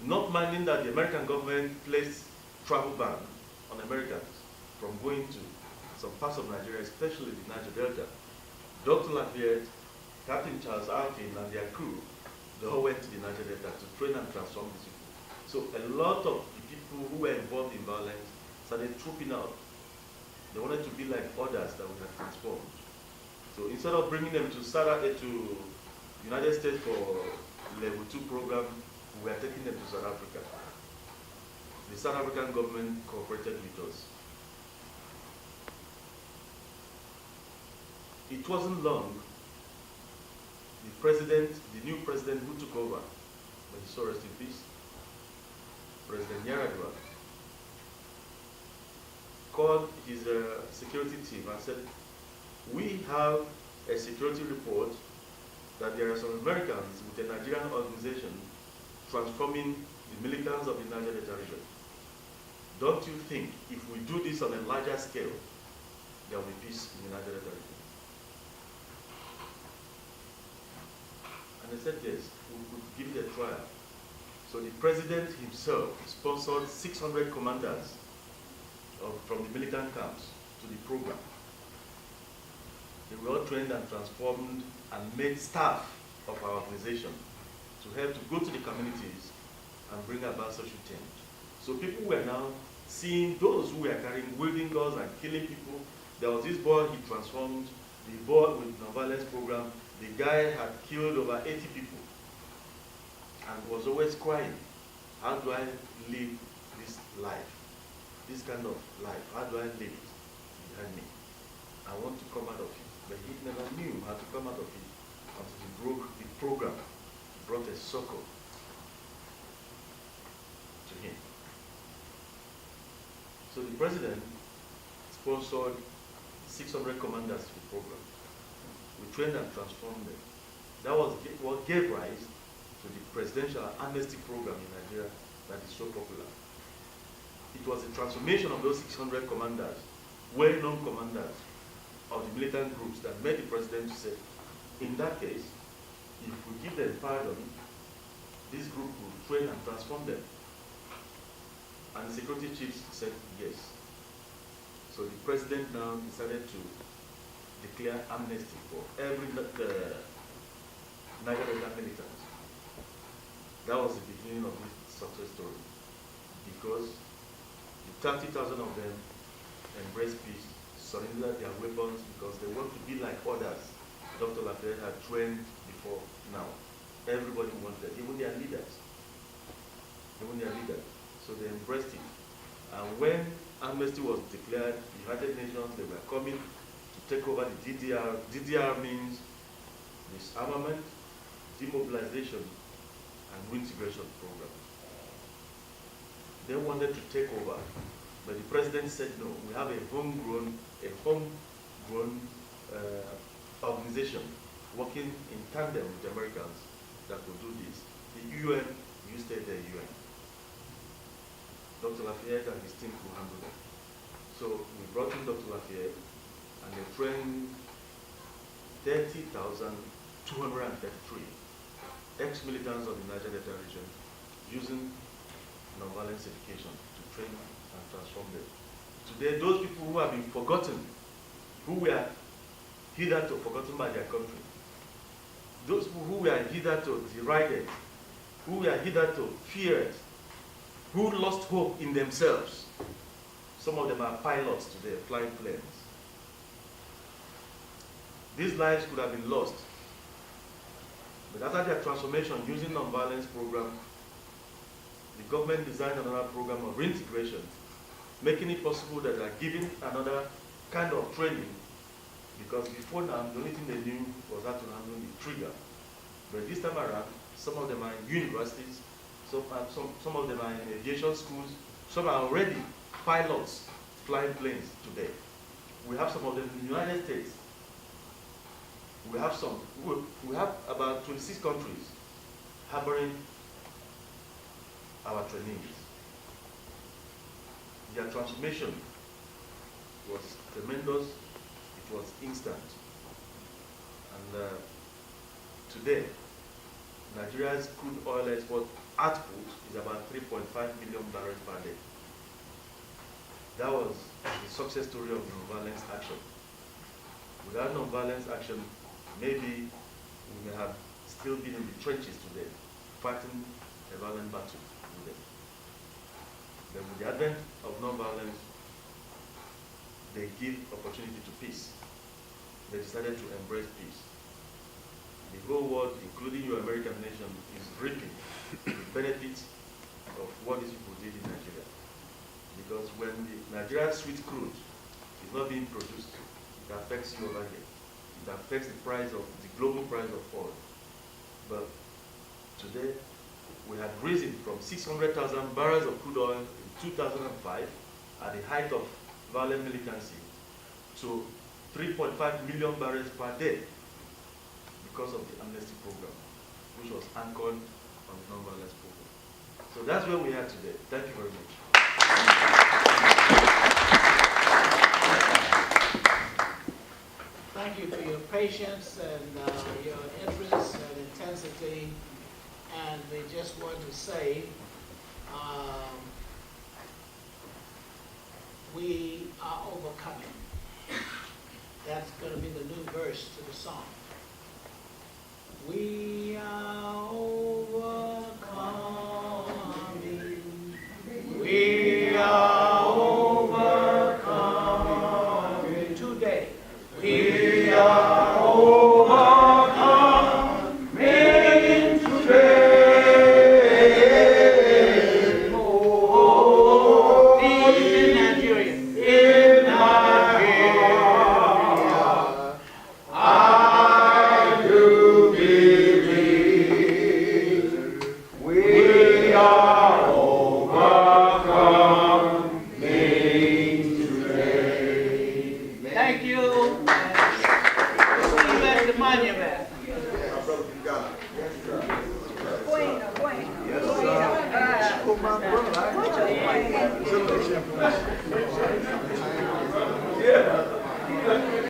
not minding that the American government placed travel ban on Americans from going to some parts of Nigeria, especially the Niger Delta. Dr. Lafayette, Captain Charles Alkin, and their crew, they all went to the Niger Delta to train and transform these people. So a lot of the people who were involved in violence started trooping out. They wanted to be like others that we had transformed. So instead of bringing them to United States for level 2 program, we were taking them to South Africa. The South African government cooperated with us. It wasn't long, the new president who took over, may he so rest in peace, President Yaradua, called his security team and said, we have a security report that there are some Americans with a Nigerian organization transforming the militants of the Niger Delta region. Don't you think if we do this on a larger scale, there will be peace in the Niger Delta region? And they said, yes, we could give it a trial. So the president himself sponsored 600 commanders from the militant camps to the program. They were all trained and transformed and made staff of our organization to help to go to the communities and bring about social change. So people were now seeing those who were carrying wielding guns and killing people. There was this boy he transformed, the boy with nonviolence program. The guy had killed over 80 people and was always crying, how do I live this life? This kind of life, how do I live it behind me? I want to come out of it. But he never knew how to come out of it until he broke the program, brought a circle to him. So the president sponsored 600 commanders to the program. We trained and transformed them. That was what gave rise to the presidential amnesty program in Nigeria that is so popular. It was a transformation of those 600 commanders, well-known commanders of the militant groups, that made the president to say, in that case, if we give them pardon, this group will train and transform them. And the security chiefs said yes. So the president now decided to declare amnesty for every Niger Delta militant. That was the beginning of this success story, because the 30,000 of them embraced peace, surrendered their weapons because they want to be like others Dr. Lafayette had trained before now. Everybody wanted, even their leaders. So they embraced it. And when amnesty was declared, the United Nations, they were coming to take over the DDR. DDR means disarmament, demobilization, and reintegration program. They wanted to take over, but the president said no. We have a homegrown organization working in tandem with the Americans that will do this. The UN, you stay there, UN. Dr. Lafayette and his team will handle it. So we brought in Dr. Lafayette, and they trained 30,233 ex-militants of the Niger Delta region using nonviolence education to train and transform them. Today, those people who have been forgotten, who were hitherto forgotten by their country, those people who were hitherto derided, who were hitherto feared, who lost hope in themselves, some of them are pilots today, flying planes. These lives could have been lost. But after their transformation using nonviolence program, the government designed another program of reintegration, making it possible that they are giving another kind of training, because before now, the only thing they knew was how to handle the trigger. But this time around, some of them are in universities, some of them are in aviation schools, some are already pilots flying planes today. We have some of them in the United States. We have about 26 countries harboring our trainees. Their transformation was tremendous, it was instant. And today, Nigeria's crude oil export output is about 3.5 million barrels per day. That was the success story of nonviolence action. Without nonviolence action, maybe we may have still been in the trenches today, fighting a violent battle with them. Then with the advent of nonviolence, they give opportunity to peace. They decided to embrace peace. The whole world, including your American nation, is reaping the benefits of what these people did in Nigeria. Because when the Nigerian sweet crude is not being produced, it affects you over here. It affects the price of the global price of oil. But today, we had risen from 600,000 barrels of crude oil in 2005 at the height of violent militancy to 3.5 million barrels per day because of the amnesty program, which was anchored on the nonviolence program. So that's where we are today. Thank you very much. Thank you for your patience and your interest and intensity. And we just want to say, we are overcoming. That's going to be the new verse to the song. We are overcoming. We are overcoming today. We are overcoming today. Oh, in Nigeria. In Nigeria. I do believe we are overcoming today. Thank you. See you at the monument. Bueno, bueno. Yeah.